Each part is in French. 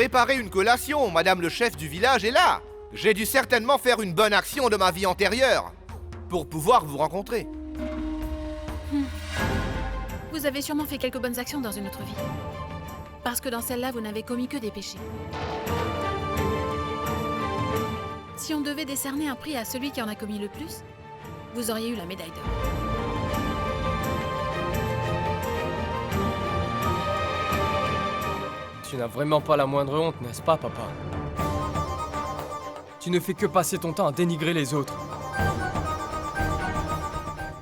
Préparez une collation, madame le chef du village est là. J'ai dû certainement faire une bonne action de ma vie antérieure pour pouvoir vous rencontrer. Vous avez sûrement fait quelques bonnes actions dans une autre vie. Parce que dans celle-là, vous n'avez commis que des péchés. Si on devait décerner un prix à celui qui en a commis le plus, vous auriez eu la médaille d'or. Tu n'as vraiment pas la moindre honte, n'est-ce pas, papa? Tu ne fais que passer ton temps à dénigrer les autres.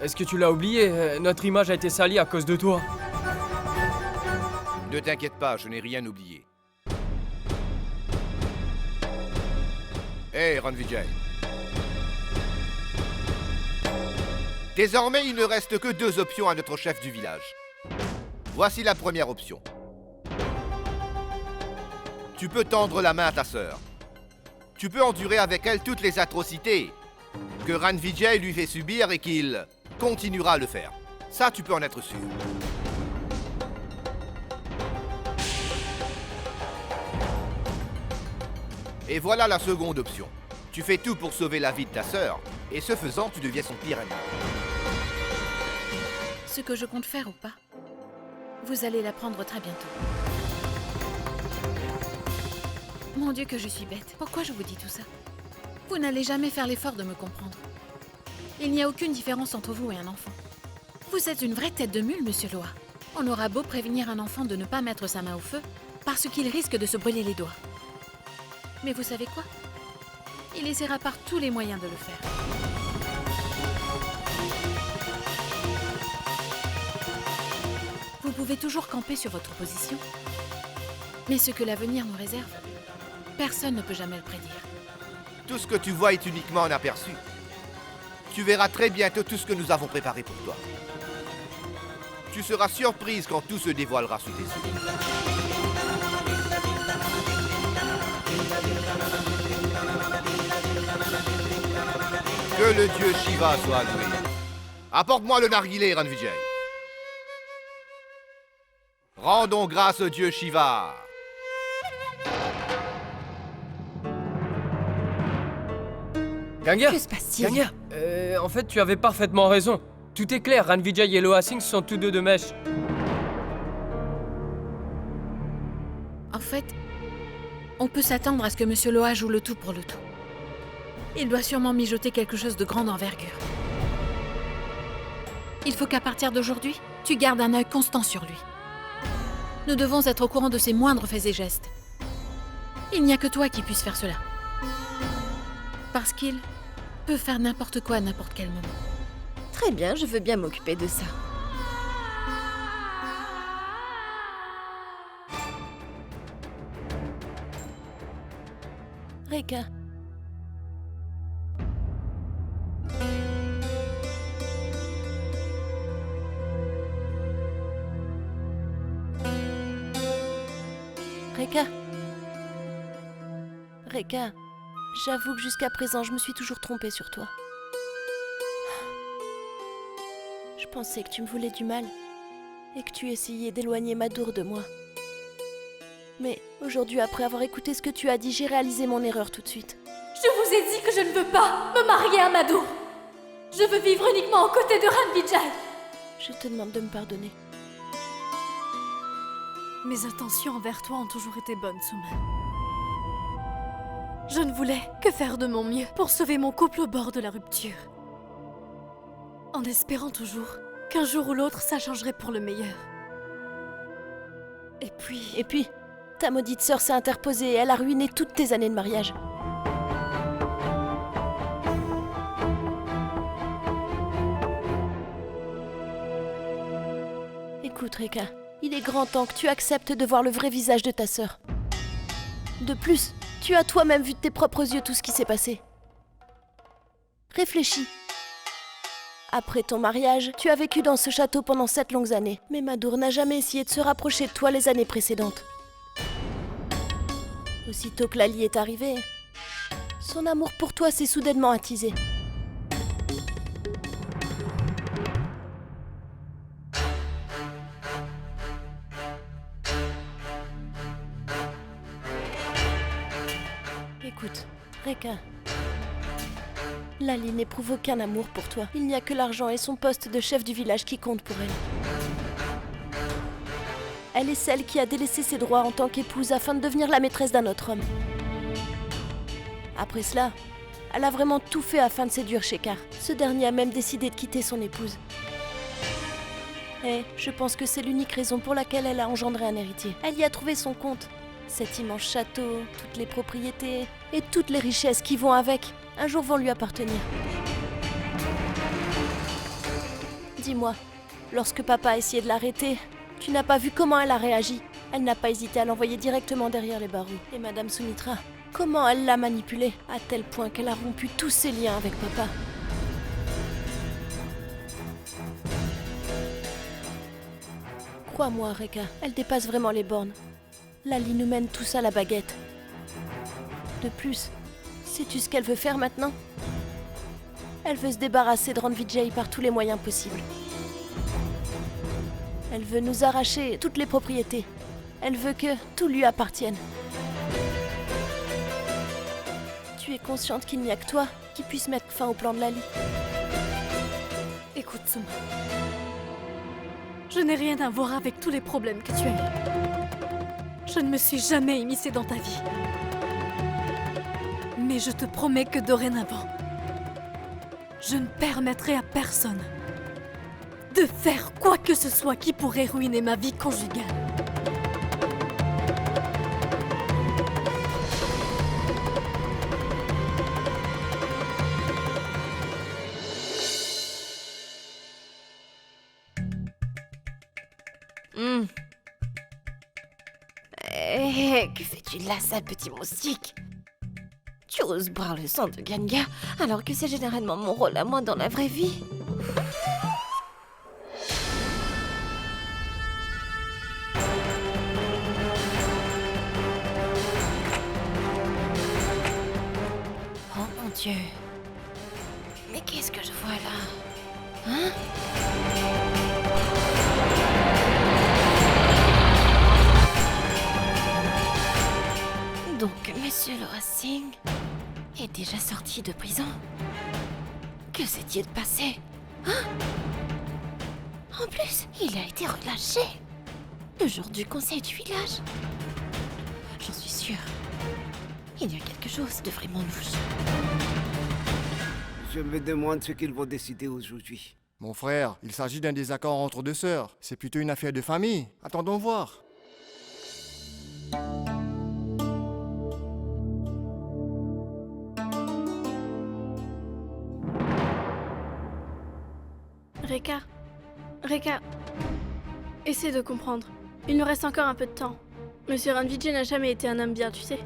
Est-ce que tu l'as oublié? Notre image a été salie à cause de toi. Ne t'inquiète pas, je n'ai rien oublié. Hé, Ranvijay. Désormais, il ne reste que 2 options à notre chef du village. Voici la première option. Tu peux tendre la main à ta sœur. Tu peux endurer avec elle toutes les atrocités que Ranvijay lui fait subir et qu'il continuera à le faire. Ça, tu peux en être sûr. Et voilà la seconde option. Tu fais tout pour sauver la vie de ta sœur, et ce faisant, tu deviens son pire ennemi. Ce que je compte faire ou pas, vous allez l'apprendre très bientôt. Mon Dieu que je suis bête. Pourquoi je vous dis tout ça? Vous n'allez jamais faire l'effort de me comprendre. Il n'y a aucune différence entre vous et un enfant. Vous êtes une vraie tête de mule, monsieur Loa. On aura beau prévenir un enfant de ne pas mettre sa main au feu, parce qu'il risque de se brûler les doigts. Mais vous savez quoi? Il essaiera par tous les moyens de le faire. Vous pouvez toujours camper sur votre position. Mais ce que l'avenir nous réserve, personne ne peut jamais le prédire. Tout ce que tu vois est uniquement un aperçu. Tu verras très bientôt tout ce que nous avons préparé pour toi. Tu seras surprise quand tout se dévoilera sous tes yeux. Que le dieu Shiva soit loué. Apporte-moi le narguilé, Ranvijay. Rendons grâce au dieu Shiva. Ganga! Que se passe-t-il? Ganga! En fait, tu avais parfaitement raison. Tout est clair, Ranvijay et Loa Singh sont tous deux de mèche. En fait, on peut s'attendre à ce que Monsieur Loa joue le tout pour le tout. Il doit sûrement mijoter quelque chose de grande envergure. Il faut qu'à partir d'aujourd'hui, tu gardes un œil constant sur lui. Nous devons être au courant de ses moindres faits et gestes. Il n'y a que toi qui puisse faire cela. Parce qu'il peut faire n'importe quoi à n'importe quel moment. Très bien, je veux bien m'occuper de ça. Rekha. Rekha. Rekha, j'avoue que jusqu'à présent, je me suis toujours trompée sur toi. Je pensais que tu me voulais du mal et que tu essayais d'éloigner Madour de moi. Mais aujourd'hui, après avoir écouté ce que tu as dit, j'ai réalisé mon erreur tout de suite. Je vous ai dit que je ne veux pas me marier à Madour. Je veux vivre uniquement aux côtés de Ranvijay. Je te demande de me pardonner. Mes intentions envers toi ont toujours été bonnes, Suman. Je ne voulais que faire de mon mieux pour sauver mon couple au bord de la rupture. En espérant toujours qu'un jour ou l'autre, ça changerait pour le meilleur. Et puis, ta maudite sœur s'est interposée et elle a ruiné toutes tes années de mariage. Écoute, Rekha, il est grand temps que tu acceptes de voir le vrai visage de ta sœur. De plus, tu as toi-même vu de tes propres yeux tout ce qui s'est passé. Réfléchis. Après ton mariage, tu as vécu dans ce château pendant 7 longues années. Mais Madour n'a jamais essayé de se rapprocher de toi les années précédentes. Aussitôt que Lali est arrivée, son amour pour toi s'est soudainement attisé. Reka. Lali n'éprouve aucun amour pour toi. Il n'y a que l'argent et son poste de chef du village qui comptent pour elle. Elle est celle qui a délaissé ses droits en tant qu'épouse afin de devenir la maîtresse d'un autre homme. Après cela, elle a vraiment tout fait afin de séduire Shekhar. Ce dernier a même décidé de quitter son épouse. Et je pense que c'est l'unique raison pour laquelle elle a engendré un héritier. Elle y a trouvé son compte. Cet immense château, toutes les propriétés et toutes les richesses qui vont avec, un jour vont lui appartenir. Dis-moi, lorsque papa a essayé de l'arrêter, tu n'as pas vu comment elle a réagi? Elle n'a pas hésité à l'envoyer directement derrière les barreaux. Et Madame Sumitra, comment elle l'a manipulée, à tel point qu'elle a rompu tous ses liens avec papa. Crois-moi, Reka, elle dépasse vraiment les bornes. Lali nous mène tous à la baguette. De plus, sais-tu ce qu'elle veut faire maintenant? Elle veut se débarrasser de Ranvijay par tous les moyens possibles. Elle veut nous arracher toutes les propriétés. Elle veut que tout lui appartienne. Tu es consciente qu'il n'y a que toi qui puisse mettre fin au plan de Lali? Écoute, Suma. Je n'ai rien à voir avec tous les problèmes que tu as eus. Je ne me suis jamais immiscée dans ta vie. Mais je te promets que dorénavant, je ne permettrai à personne de faire quoi que ce soit qui pourrait ruiner ma vie conjugale. Que fais-tu là, sale petit moustique? Tu oses boire le sang de Ganga alors que c'est généralement mon rôle à moi dans la vraie vie? Oh mon Dieu. Mais qu'est-ce que je vois là? Hein? Donc, Monsieur Loa Singh est déjà sorti de prison? Que s'est-il passé? Hein? En plus, il a été relâché le jour du conseil du village. J'en suis sûre. Il y a quelque chose de vraiment louche. Je me demande ce qu'ils vont décider aujourd'hui. Mon frère, il s'agit d'un désaccord entre deux sœurs. C'est plutôt une affaire de famille. Attendons voir. Reka, essaie de comprendre. Il nous reste encore un peu de temps. Monsieur Ranvijay n'a jamais été un homme bien, tu sais.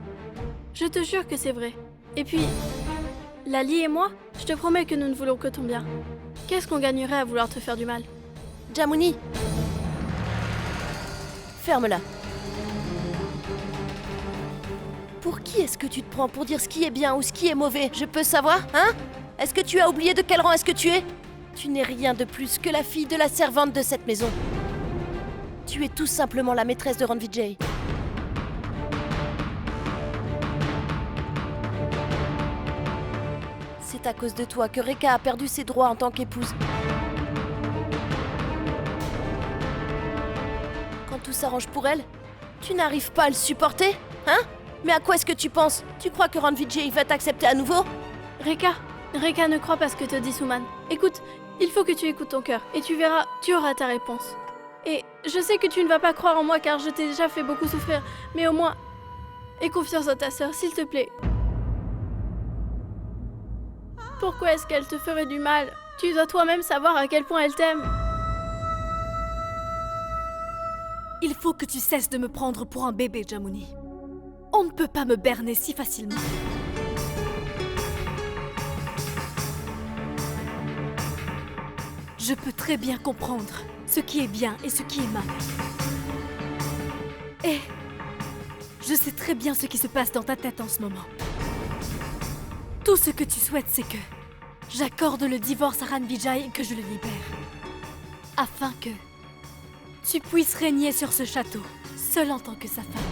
Je te jure que c'est vrai. Et puis, Lali et moi, je te promets que nous ne voulons que ton bien. Qu'est-ce qu'on gagnerait à vouloir te faire du mal? Jamuni, ferme-la. Pour qui est-ce que tu te prends pour dire ce qui est bien ou ce qui est mauvais? Je peux savoir, hein? Est-ce que tu as oublié de quel rang est-ce que tu es? Tu n'es rien de plus que la fille de la servante de cette maison. Tu es tout simplement la maîtresse de Ranvijay. C'est à cause de toi que Reka a perdu ses droits en tant qu'épouse. Quand tout s'arrange pour elle, tu n'arrives pas à le supporter, hein? Mais à quoi est-ce que tu penses? Tu crois que Ranvijay va t'accepter à nouveau? Reka ne croit pas ce que te dit Suman. Écoute, il faut que tu écoutes ton cœur, et tu verras, tu auras ta réponse. Et je sais que tu ne vas pas croire en moi car je t'ai déjà fait beaucoup souffrir, mais au moins, aie confiance en ta sœur, s'il te plaît. Pourquoi est-ce qu'elle te ferait du mal? Tu dois toi-même savoir à quel point elle t'aime. Il faut que tu cesses de me prendre pour un bébé, Jamuni. On ne peut pas me berner si facilement. Je peux très bien comprendre ce qui est bien et ce qui est mal. Et je sais très bien ce qui se passe dans ta tête en ce moment. Tout ce que tu souhaites, c'est que j'accorde le divorce à Ranvijay et que je le libère. Afin que tu puisses régner sur ce château, seule en tant que sa femme.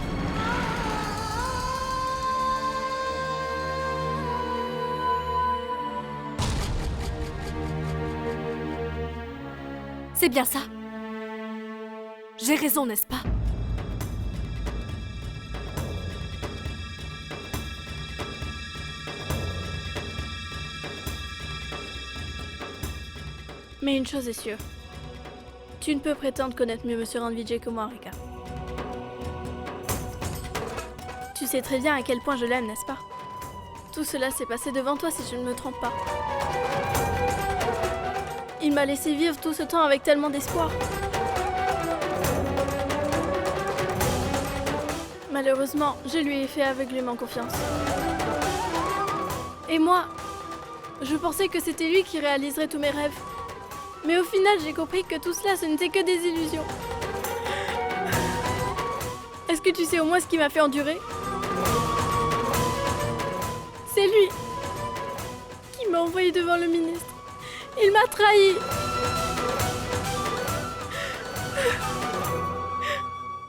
C'est bien ça. J'ai raison, n'est-ce pas? Mais une chose est sûre. Tu ne peux prétendre connaître mieux Monsieur Ranvijay que moi, Rika. Tu sais très bien à quel point je l'aime, n'est-ce pas? Tout cela s'est passé devant toi si je ne me trompe pas. Il m'a laissé vivre tout ce temps avec tellement d'espoir. Malheureusement, je lui ai fait aveuglément confiance. Et moi, je pensais que c'était lui qui réaliserait tous mes rêves. Mais au final, j'ai compris que tout cela, ce n'était que des illusions. Est-ce que tu sais au moins ce qui m'a fait endurer? C'est lui qui m'a envoyé devant le ministre. Il m'a trahi.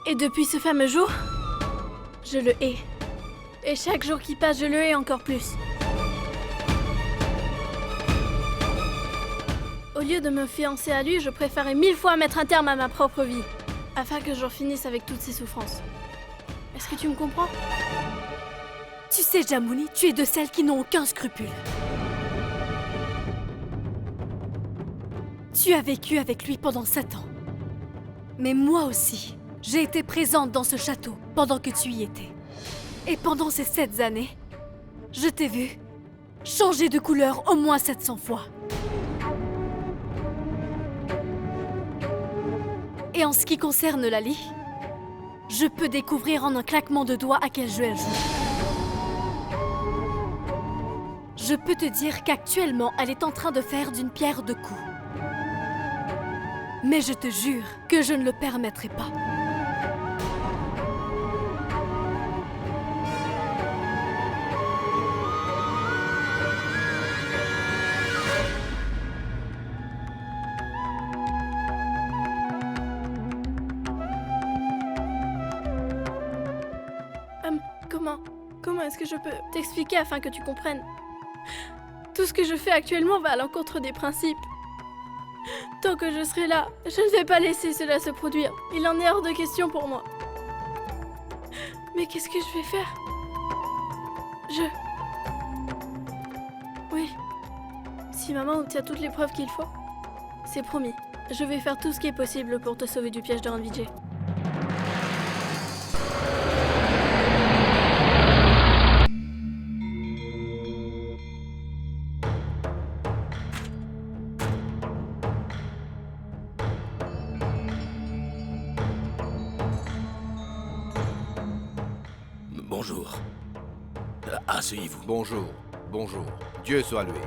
Et depuis ce fameux jour, je le hais. Et chaque jour qui passe, je le hais encore plus. Au lieu de me fiancer à lui, je préférais 1000 fois mettre un terme à ma propre vie, afin que j'en finisse avec toutes ces souffrances. Est-ce que tu me comprends? Tu sais, Jamuni, tu es de celles qui n'ont aucun scrupule. Tu as vécu avec lui pendant 7 ans. Mais moi aussi, j'ai été présente dans ce château pendant que tu y étais. Et pendant ces 7 années, je t'ai vu changer de couleur au moins 700 fois. Et en ce qui concerne Lali, je peux découvrir en un claquement de doigts à quel jeu elle joue. Je peux te dire qu'actuellement, elle est en train de faire d'une pierre deux coups. Mais je te jure que je ne le permettrai pas. Comment est-ce que je peux t'expliquer afin que tu comprennes? Tout ce que je fais actuellement va à l'encontre des principes. Tant que je serai là, je ne vais pas laisser cela se produire. Il en est hors de question pour moi. Mais qu'est-ce que je vais faire? Oui. Si maman obtient toutes les preuves qu'il faut, c'est promis. Je vais faire tout ce qui est possible pour te sauver du piège de Ranvijay. Bonjour. Asseyez-vous. Bonjour, bonjour. Dieu soit loué.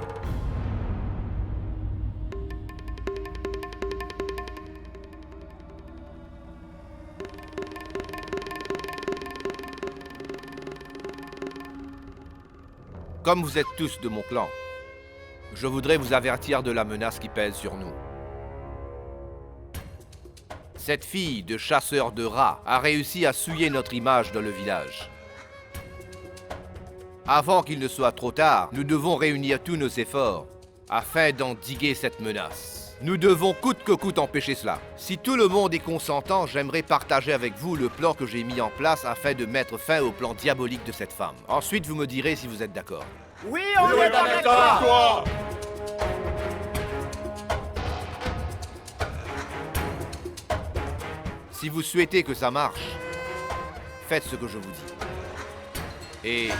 Comme vous êtes tous de mon clan, je voudrais vous avertir de la menace qui pèse sur nous. Cette fille de chasseur de rats a réussi à souiller notre image dans le village. Avant qu'il ne soit trop tard, nous devons réunir tous nos efforts afin d'endiguer cette menace. Nous devons coûte que coûte empêcher cela. Si tout le monde est consentant, j'aimerais partager avec vous le plan que j'ai mis en place afin de mettre fin au plan diabolique de cette femme. Ensuite, vous me direz si vous êtes d'accord. Oui, on est d'accord. Si vous souhaitez que ça marche, faites ce que je vous dis. Et...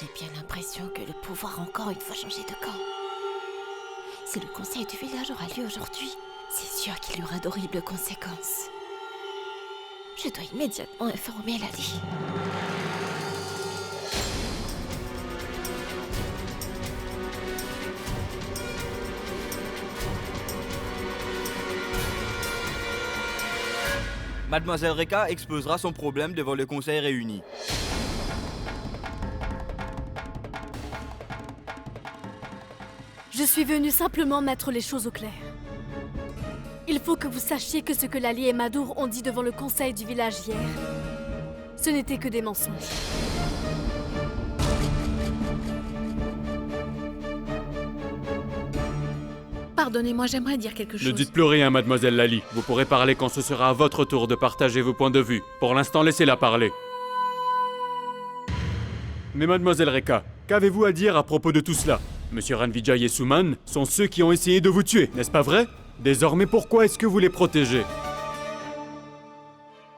J'ai bien l'impression que le pouvoir a encore une fois changé de camp. Si le conseil du village aura lieu aujourd'hui, c'est sûr qu'il y aura d'horribles conséquences. Je dois immédiatement informer Lali. Mademoiselle Reka exposera son problème devant le conseil réuni. Je suis venue simplement mettre les choses au clair. Il faut que vous sachiez que ce que Lali et Madour ont dit devant le conseil du village hier, ce n'était que des mensonges. Pardonnez-moi, j'aimerais dire quelque chose. Ne dites plus rien, mademoiselle Lali. Vous pourrez parler quand ce sera à votre tour de partager vos points de vue. Pour l'instant, laissez-la parler. Mais mademoiselle Rekka, qu'avez-vous à dire à propos de tout cela? Monsieur Ranvijay et Suman sont ceux qui ont essayé de vous tuer, n'est-ce pas vrai? Désormais, pourquoi est-ce que vous les protégez?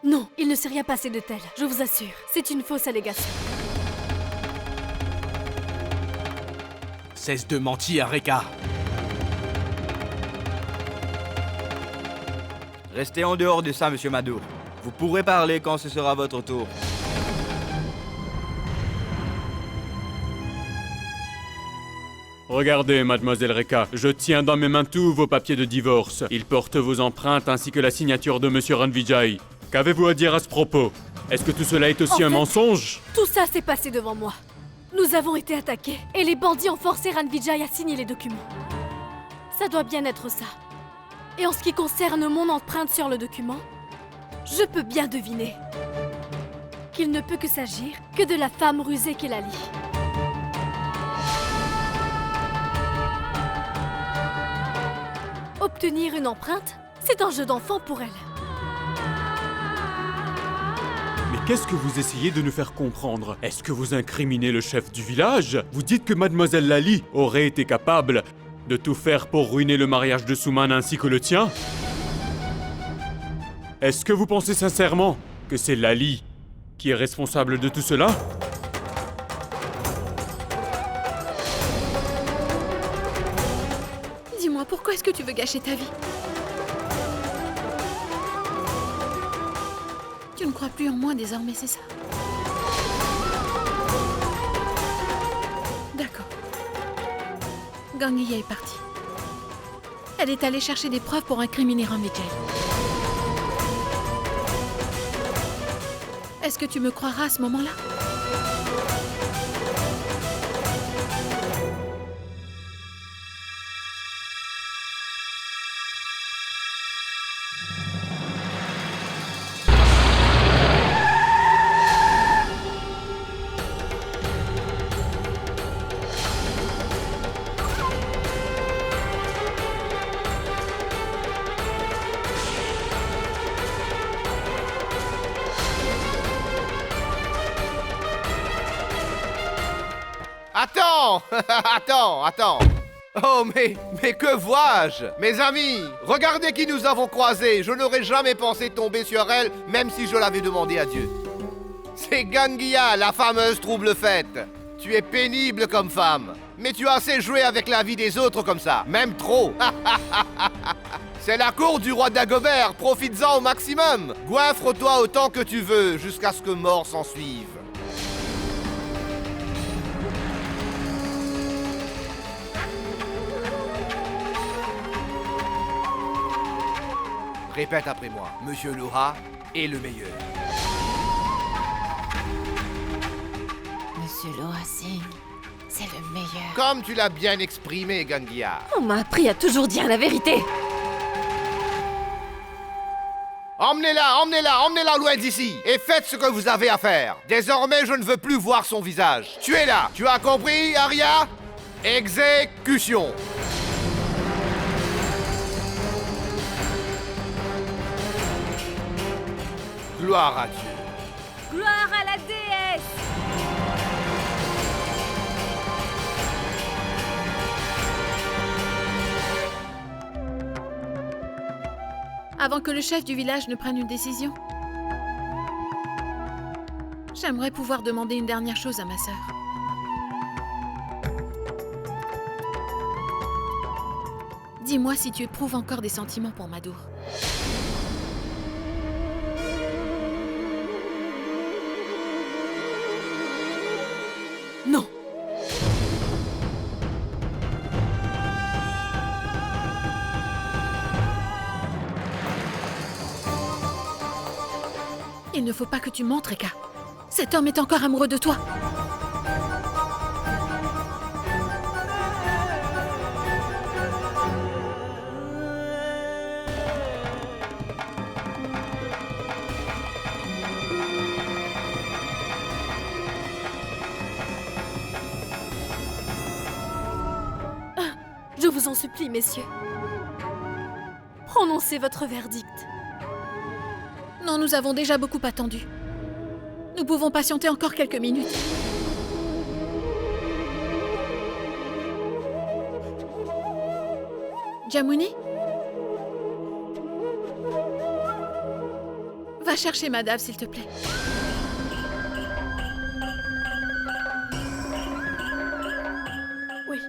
Non, il ne s'est rien passé de tel, je vous assure. C'est une fausse allégation. Cesse de mentir, Rekka. Restez en dehors de ça, monsieur Madour. Vous pourrez parler quand ce sera votre tour. Regardez, mademoiselle Rekka, je tiens dans mes mains tous vos papiers de divorce. Ils portent vos empreintes ainsi que la signature de monsieur Ranvijay. Qu'avez-vous à dire à ce propos? Est-ce que tout cela est aussi un mensonge? Tout ça s'est passé devant moi. Nous avons été attaqués et les bandits ont forcé Ranvijay à signer les documents. Ça doit bien être ça. Et en ce qui concerne mon empreinte sur le document, je peux bien deviner qu'il ne peut que s'agir que de la femme rusée qu'est Lali. Obtenir une empreinte, c'est un jeu d'enfant pour elle. Mais qu'est-ce que vous essayez de nous faire comprendre? Est-ce que vous incriminez le chef du village? Vous dites que mademoiselle Lali aurait été capable de tout faire pour ruiner le mariage de Suman ainsi que le tien? Est-ce que vous pensez sincèrement que c'est Lali qui est responsable de tout cela? Dis-moi, pourquoi est-ce que tu veux gâcher ta vie? Tu ne crois plus en moi désormais, c'est ça? D'accord. Ganguilla est partie. Elle est allée chercher des preuves pour incriminer Ranvijay. Est-ce que tu me croiras à ce moment-là? Attends! Attends! Oh, mais que vois-je? Mes amis, regardez qui nous avons croisés. Je n'aurais jamais pensé tomber sur elle, même si je l'avais demandé à Dieu. C'est Ganguilla, la fameuse trouble-fête. Tu es pénible comme femme, mais tu as assez joué avec la vie des autres comme ça, même trop. C'est la cour du roi Dagobert, profites-en au maximum. Goinfre-toi autant que tu veux, jusqu'à ce que mort s'en suive. Répète après moi, Monsieur Loha est le meilleur. Monsieur Loha Singh, c'est le meilleur. Comme tu l'as bien exprimé, Ganguilla. On m'a appris à toujours dire la vérité. Emmenez-la loin d'ici et faites ce que vous avez à faire. Désormais, je ne veux plus voir son visage. Tuez-la. Tu as compris, Arya? Exécution. Gloire à Dieu. Gloire à la déesse! Avant que le chef du village ne prenne une décision, j'aimerais pouvoir demander une dernière chose à ma sœur. Dis-moi si tu éprouves encore des sentiments pour Madour. Non. Il ne faut pas que tu mentes, Rekka. Cet homme est encore amoureux de toi. vous en supplie, messieurs. Prononcez votre verdict. Non, nous avons déjà beaucoup attendu. Nous pouvons patienter encore quelques minutes. Jamuni? Va chercher Madame, s'il te plaît. Oui.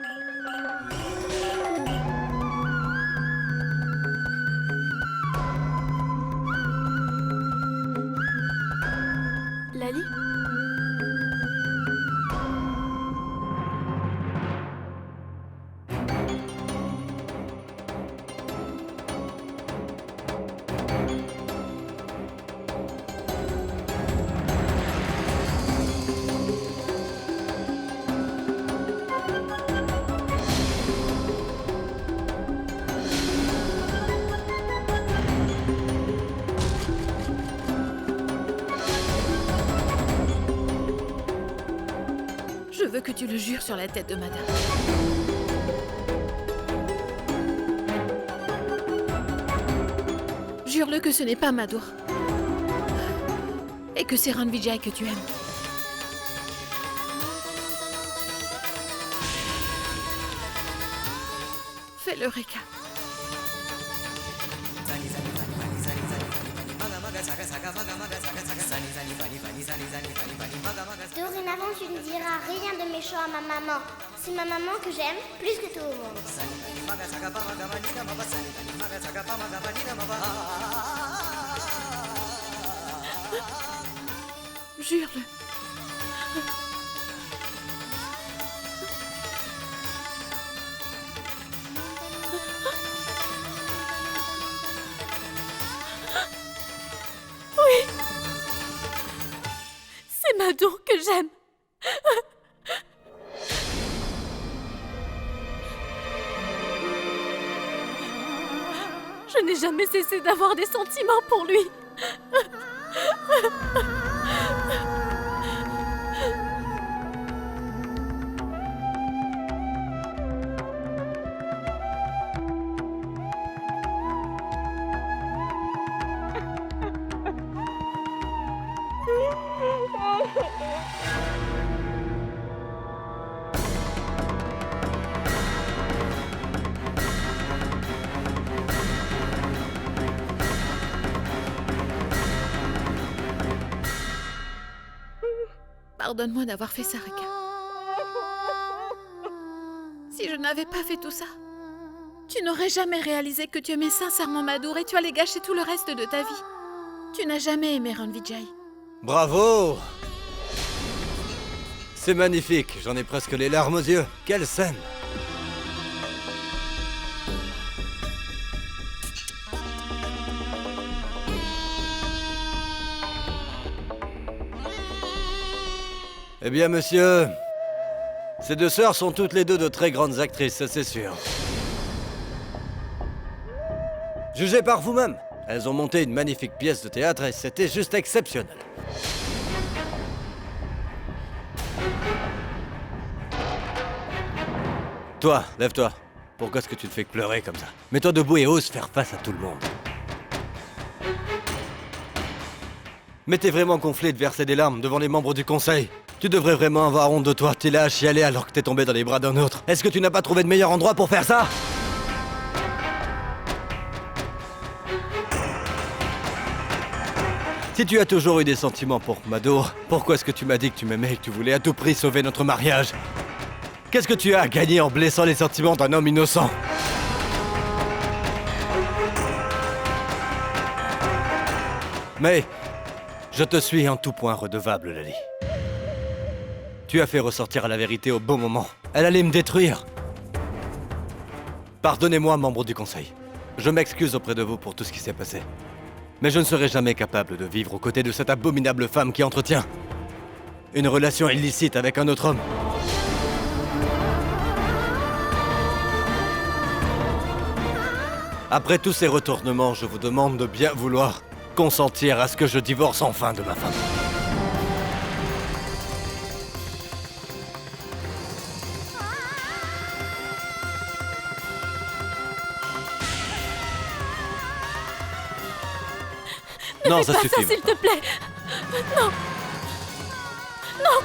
Lali? Je veux que tu le jures sur la tête de Madame. Jure-le que ce n'est pas Madour. Et que c'est Ranvijay que tu aimes. Fais-le, Rekha. Dorénavant, tu ne diras rien de méchant à ma maman. C'est ma maman que j'aime plus que tout au monde. Jure-le. Oui. C'est Madour que j'aime. Je n'ai jamais cessé d'avoir des sentiments pour lui. Pardonne-moi d'avoir fait ça, Rekha. Si je n'avais pas fait tout ça, tu n'aurais jamais réalisé que tu aimais sincèrement Madour et tu allais gâcher tout le reste de ta vie. Tu n'as jamais aimé Ranvijay. Bravo! C'est magnifique, j'en ai presque les larmes aux yeux. Quelle scène! Eh bien, monsieur, ces deux sœurs sont toutes les deux de très grandes actrices, ça c'est sûr. Jugez par vous-même. Elles ont monté une magnifique pièce de théâtre et c'était juste exceptionnel. Toi, lève-toi. Pourquoi est-ce que tu te fais pleurer comme ça? Mets-toi debout et ose faire face à tout le monde. Mais t'es vraiment gonflé de verser des larmes devant les membres du conseil. Tu devrais vraiment avoir honte de toi. T'es là à chialer alors que t'es tombé dans les bras d'un autre. Est-ce que tu n'as pas trouvé de meilleur endroit pour faire ça? Si tu as toujours eu des sentiments pour Madour, pourquoi est-ce que tu m'as dit que tu m'aimais et que tu voulais à tout prix sauver notre mariage? Qu'est-ce que tu as à gagner en blessant les sentiments d'un homme innocent? Mais je te suis en tout point redevable, Lali. Tu as fait ressortir la vérité au bon moment. Elle allait me détruire. Pardonnez-moi, membre du conseil. Je m'excuse auprès de vous pour tout ce qui s'est passé. Mais je ne serai jamais capable de vivre aux côtés de cette abominable femme qui entretient une relation illicite avec un autre homme. Après tous ces retournements, je vous demande de bien vouloir consentir à ce que je divorce enfin de ma femme. Non, fais ça pas suffit. ça, s'il te plaît. Non. Non.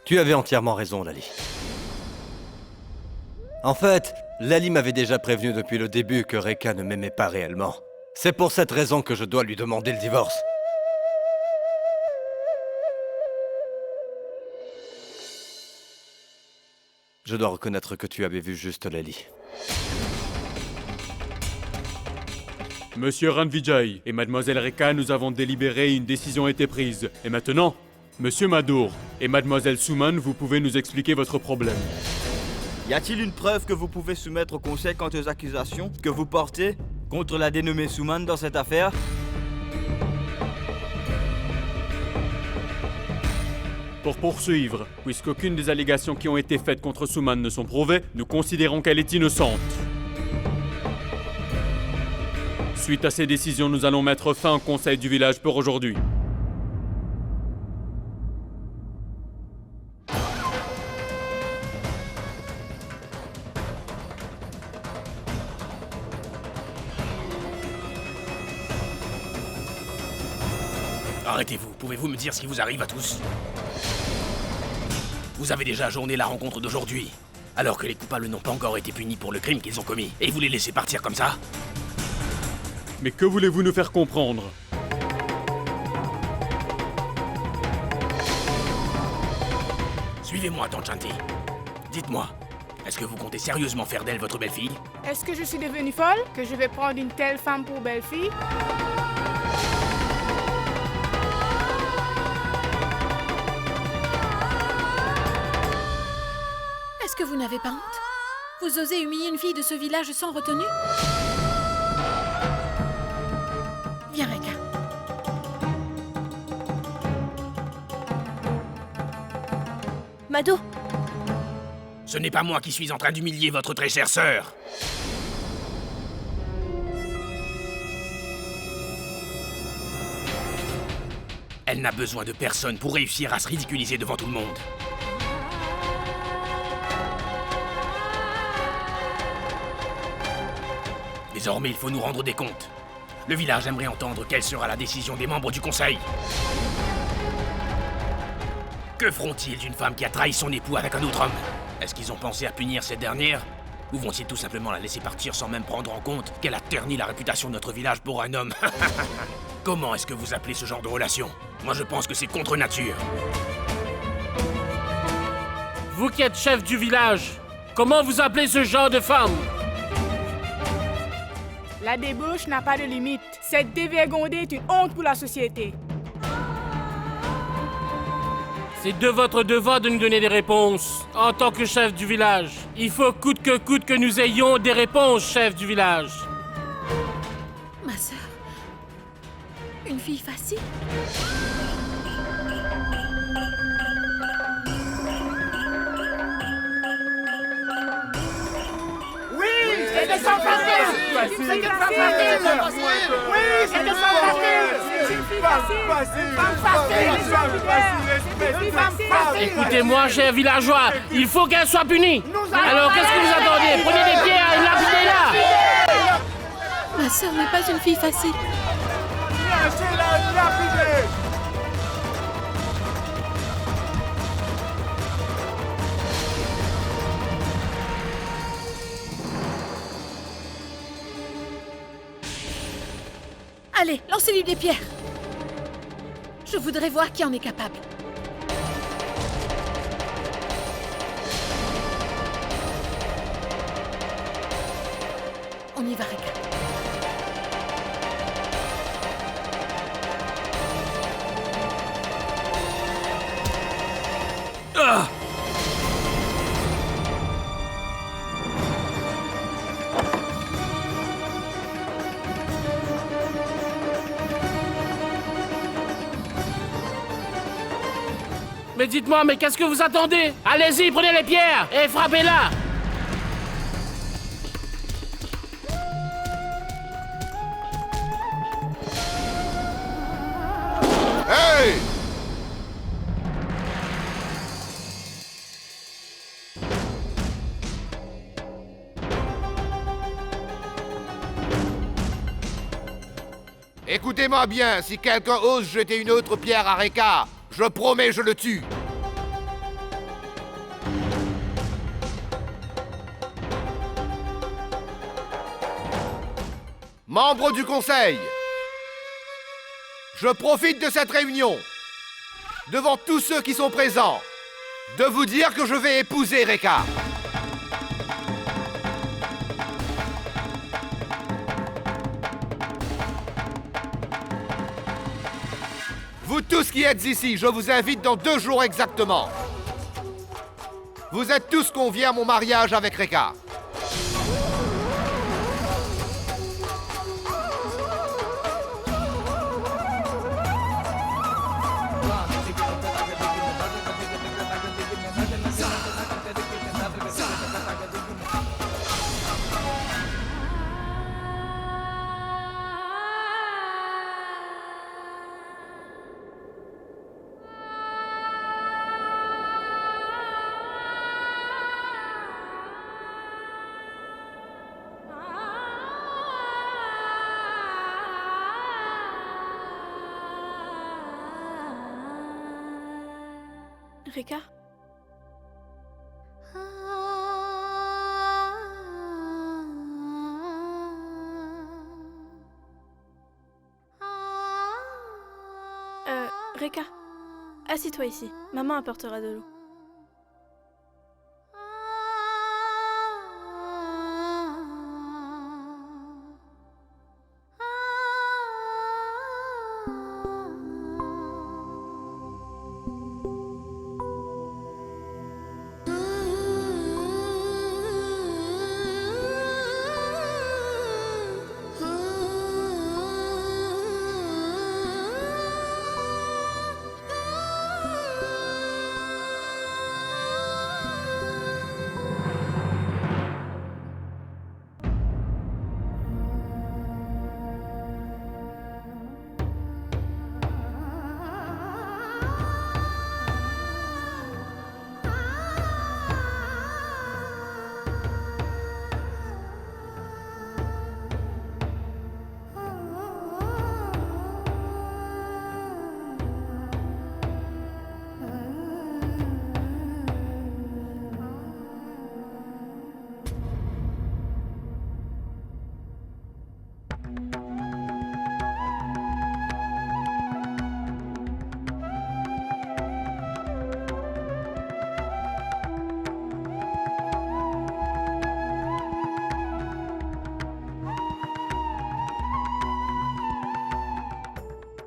Tu avais entièrement raison, Lali. En fait, Lali m'avait déjà prévenu depuis le début que Rekka ne m'aimait pas réellement. C'est pour cette raison que je dois lui demander le divorce. Je dois reconnaître que tu avais vu juste Lali. Monsieur Ranvijay et Mademoiselle Rekka, nous avons délibéré, une décision a été prise. Et maintenant, Monsieur Madour et Mademoiselle Suman, vous pouvez nous expliquer votre problème. Y a-t-il une preuve que vous pouvez soumettre au conseil quant aux accusations que vous portez contre la dénommée Suman dans cette affaire? Pour poursuivre, puisqu'aucune des allégations qui ont été faites contre Suman ne sont prouvées, nous considérons qu'elle est innocente. Suite à ces décisions, nous allons mettre fin au conseil du village pour aujourd'hui. Arrêtez-vous, pouvez-vous me dire ce qui vous arrive à tous? Vous avez déjà ajourné la rencontre d'aujourd'hui, alors que les coupables n'ont pas encore été punis pour le crime qu'ils ont commis, et vous les laissez partir comme ça? Mais que voulez-vous nous faire comprendre? Suivez-moi, Tante Shanti. Dites-moi, est-ce que vous comptez sérieusement faire d'elle votre belle-fille? Est-ce que je suis devenue folle? Que je vais prendre une telle femme pour belle-fille? Est-ce que vous n'avez pas honte? Vous osez humilier une fille de ce village sans retenue? Viens, Rekka. Mado! Ce n'est pas moi qui suis en train d'humilier votre très chère sœur. Elle n'a besoin de personne pour réussir à se ridiculiser devant tout le monde. Désormais, il faut nous rendre des comptes. Le village aimerait entendre quelle sera la décision des membres du conseil. Que feront-ils d'une femme qui a trahi son époux avec un autre homme? Est-ce qu'ils ont pensé à punir cette dernière? Ou vont-ils tout simplement la laisser partir sans même prendre en compte qu'elle a terni la réputation de notre village pour un homme? Comment est-ce que vous appelez ce genre de relation? Moi je pense que c'est contre nature. Vous qui êtes chef du village, comment vous appelez ce genre de femme? La débauche n'a pas de limite. Cette dévergondée est une honte pour la société. C'est de votre devoir de nous donner des réponses, en tant que chef du village. Il faut coûte que nous ayons des réponses, chef du village. Ma sœur. Une fille facile? Oui, c'est de sang facile. C'est de sang facile. Oui, c'est de sang facile. C'est une fille facile. Femme facile. Écoutez-moi, chers villageois, il faut qu'elle soit punie. Alors qu'est-ce que vous attendez? Prenez des pierres et lapidez-la. Ma sœur n'est pas une fille facile. Allez, lancez-lui des pierres. Je voudrais voir qui en est capable. On y va, Rekka. Mais dites-moi, mais qu'est-ce que vous attendez? Allez-y, prenez les pierres et frappez-la! Hey! Écoutez-moi bien, si quelqu'un ose jeter une autre pierre à Rekka, je promets, je le tue. Membres du Conseil, je profite de cette réunion, devant tous ceux qui sont présents, de vous dire que je vais épouser Rekka. Vous tous qui êtes ici, je vous invite dans 2 jours exactement. Vous êtes tous conviés à mon mariage avec Rekka. Rekka? Rekka, assis-toi ici. Maman apportera de l'eau.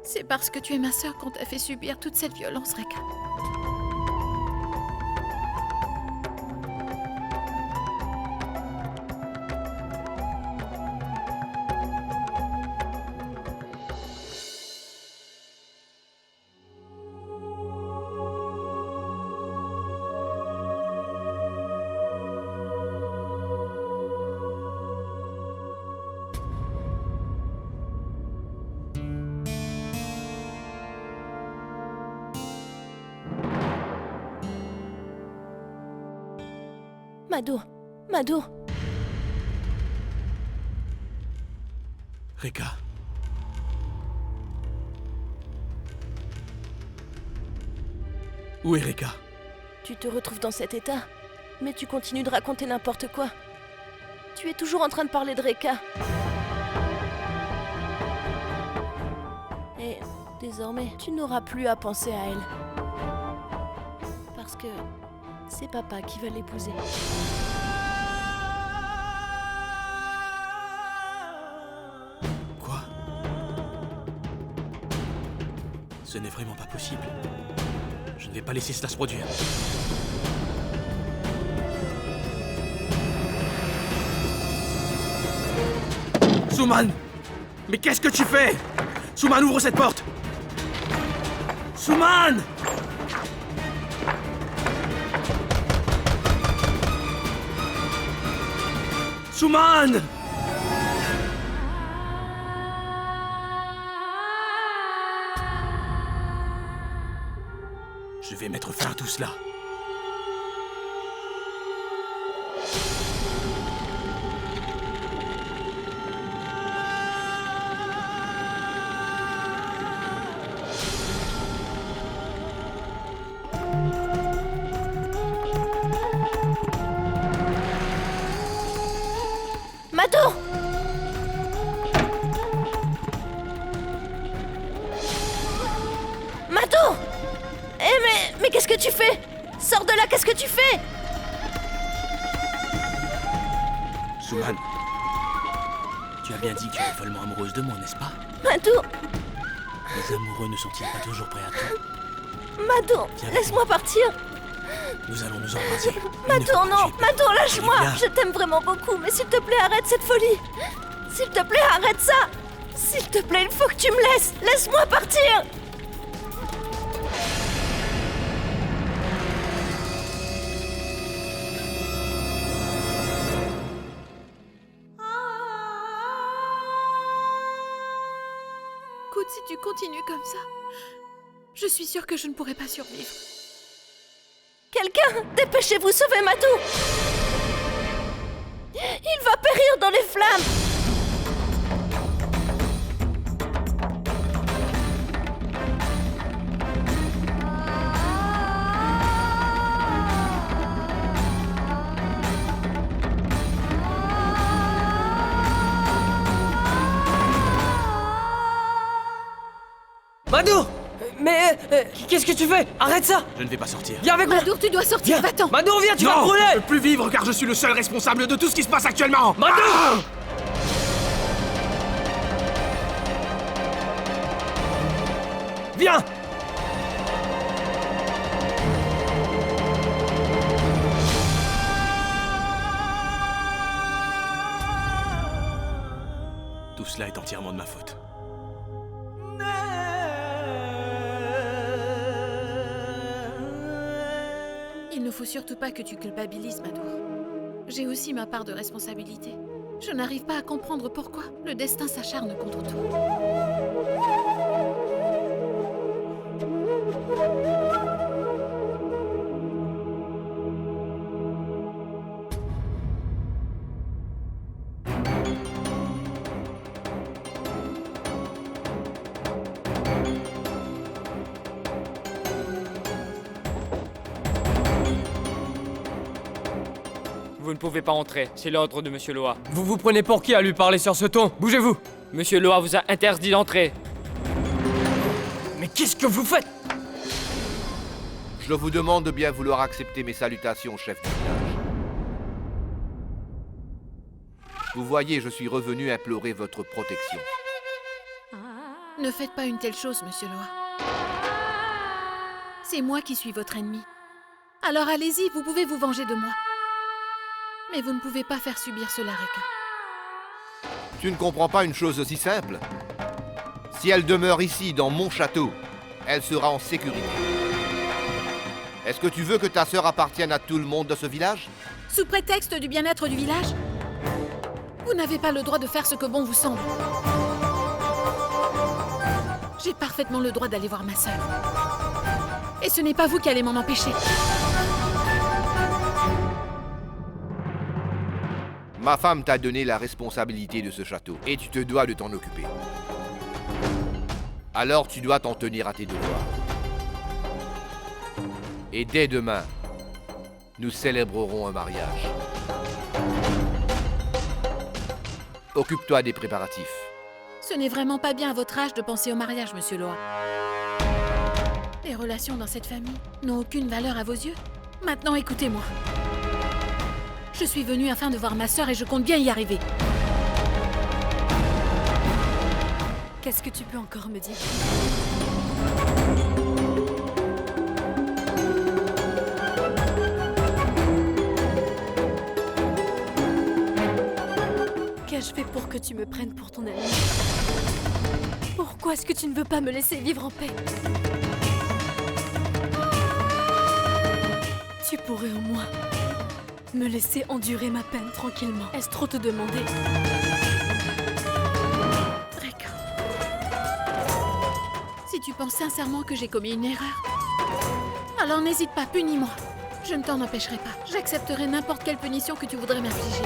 C'est parce que tu es ma sœur qu'on t'a fait subir toute cette violence, Rekka. Mado. Rekka. Où est Rekka? Tu te retrouves dans cet état, mais tu continues de raconter n'importe quoi. Tu es toujours en train de parler de Rekka. Et désormais, tu n'auras plus à penser à elle. Parce que c'est papa qui va l'épouser. Quoi? Ce n'est vraiment pas possible. Je ne vais pas laisser cela se produire. Suman! Mais qu'est-ce que tu fais? Suman, ouvre cette porte! Suman! Suman! Je vais mettre fin à tout cela. Mado! Mado! Mais qu'est-ce que tu fais? Sors de là, qu'est-ce que tu fais? Suman, tu as bien dit que tu es follement amoureuse de moi, n'est-ce pas? Mado! Les amoureux ne sont-ils pas toujours prêts à tout? Mado, laisse-moi partir! Nous allons nous embrasser. Mado, non! Mado, lâche-moi! Je t'aime vraiment beaucoup, mais s'il te plaît, arrête cette folie! S'il te plaît, arrête ça! S'il te plaît, il faut que tu me laisses! Laisse-moi partir! Écoute, si tu continues comme ça, je suis sûre que je ne pourrai pas survivre. Quelqu'un, dépêchez-vous, sauvez Mado! Il va périr dans les flammes! Mado! Mais qu'est-ce que tu fais? Arrête ça! Je ne vais pas sortir. Viens avec moi! Madour, tu dois sortir, va-t'en! Mado, viens, tu vas Non, brûler! je ne peux plus vivre car je suis le seul responsable de tout ce qui se passe actuellement. Mado! Viens! Tout cela est entièrement de ma faute. Il ne faut surtout pas que tu culpabilises, Madour. J'ai aussi ma part de responsabilité. Je n'arrive pas à comprendre pourquoi le destin s'acharne contre toi. Vous ne pouvez pas entrer, c'est l'ordre de Monsieur Loa. Vous vous prenez pour qui à lui parler sur ce ton? Bougez-vous! Monsieur Loa vous a interdit d'entrer. Mais qu'est-ce que vous faites? Je vous demande de bien vouloir accepter mes salutations, chef du village. Vous voyez, je suis revenu implorer votre protection. Ne faites pas une telle chose, Monsieur Loa. C'est moi qui suis votre ennemi. Alors allez-y, vous pouvez vous venger de moi. Mais vous ne pouvez pas faire subir cela, Rekka. Tu ne comprends pas une chose aussi simple? Si elle demeure ici, dans mon château, elle sera en sécurité. Est-ce que tu veux que ta sœur appartienne à tout le monde de ce village? Sous prétexte du bien-être du village, vous n'avez pas le droit de faire ce que bon vous semble. J'ai parfaitement le droit d'aller voir ma sœur. Et ce n'est pas vous qui allez m'en empêcher. Ma femme t'a donné la responsabilité de ce château, et tu te dois de t'en occuper. Alors tu dois t'en tenir à tes devoirs. Et dès demain, nous célébrerons un mariage. Occupe-toi des préparatifs. Ce n'est vraiment pas bien à votre âge de penser au mariage, Monsieur Loa. Les relations dans cette famille n'ont aucune valeur à vos yeux. Maintenant, écoutez-moi. Je suis venue afin de voir ma sœur et je compte bien y arriver. Qu'est-ce que tu peux encore me dire? Qu'ai-je fait pour que tu me prennes pour ton ami? Pourquoi est-ce que tu ne veux pas me laisser vivre en paix? Tu pourrais au moins Me laisser endurer ma peine tranquillement. Est-ce trop te demander? Reka. Si tu penses sincèrement que j'ai commis une erreur, alors n'hésite pas, punis-moi. Je ne t'en empêcherai pas. J'accepterai n'importe quelle punition que tu voudrais m'infliger.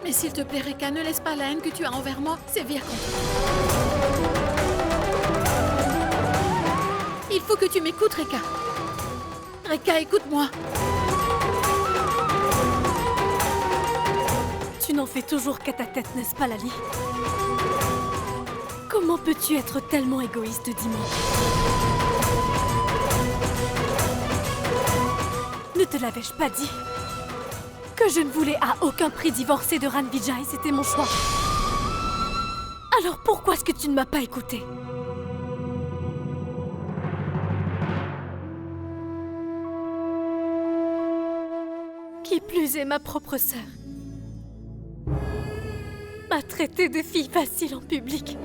Mais s'il te plaît, Reka, ne laisse pas la haine que tu as envers moi sévir contre moi. Il faut que tu m'écoutes, Reka. Reka, écoute-moi. Tu n'en fais toujours qu'à ta tête, n'est-ce pas, Lali? Comment peux-tu être tellement égoïste, dis-moi? Ne te l'avais-je pas dit? Que je ne voulais à aucun prix divorcer de Ran Vijay, c'était mon choix. Alors pourquoi est-ce que tu ne m'as pas écouté? Qui plus est ma propre sœur m'a traité de fille facile en public.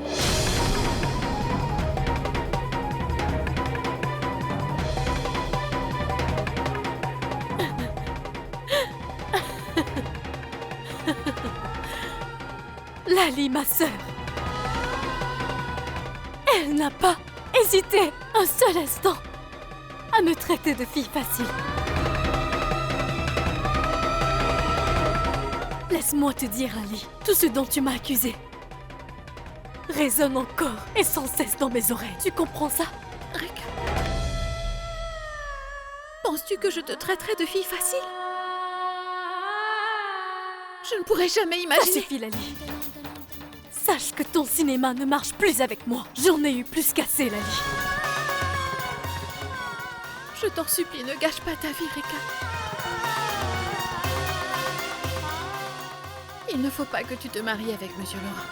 Lali, ma sœur, elle n'a pas hésité un seul instant à me traiter de fille facile. Laisse-moi te dire, Lali, tout ce dont tu m'as accusé résonne encore et sans cesse dans mes oreilles. Tu comprends ça? Reka. Penses-tu que je te traiterai de fille facile? Je ne pourrais jamais imaginer. Ça suffit, Lali. Sache que ton cinéma ne marche plus avec moi. J'en ai eu plus qu'assez, Lali. Je t'en supplie, ne gâche pas ta vie, Reka. Il ne faut pas que tu te maries avec Monsieur Laura.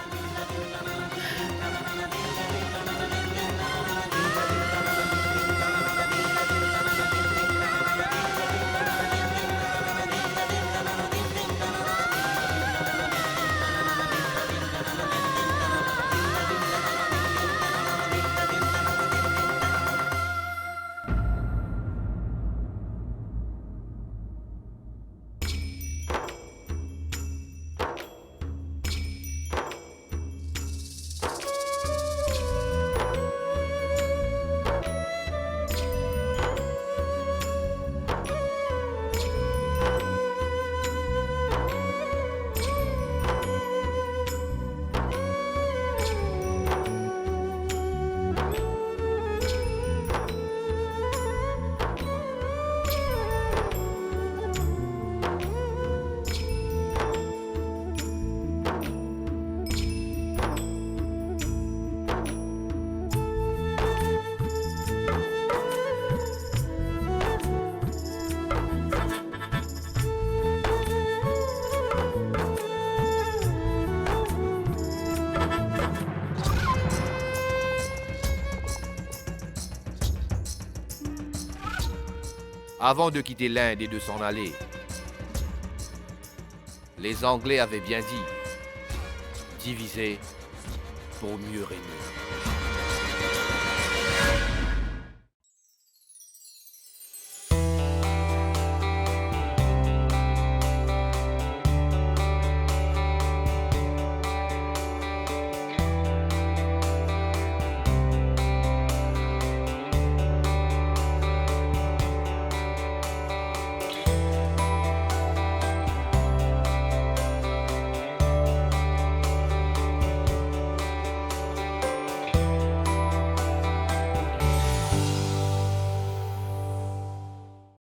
Avant de quitter l'Inde et de s'en aller, les Anglais avaient bien dit « diviser pour mieux régner ».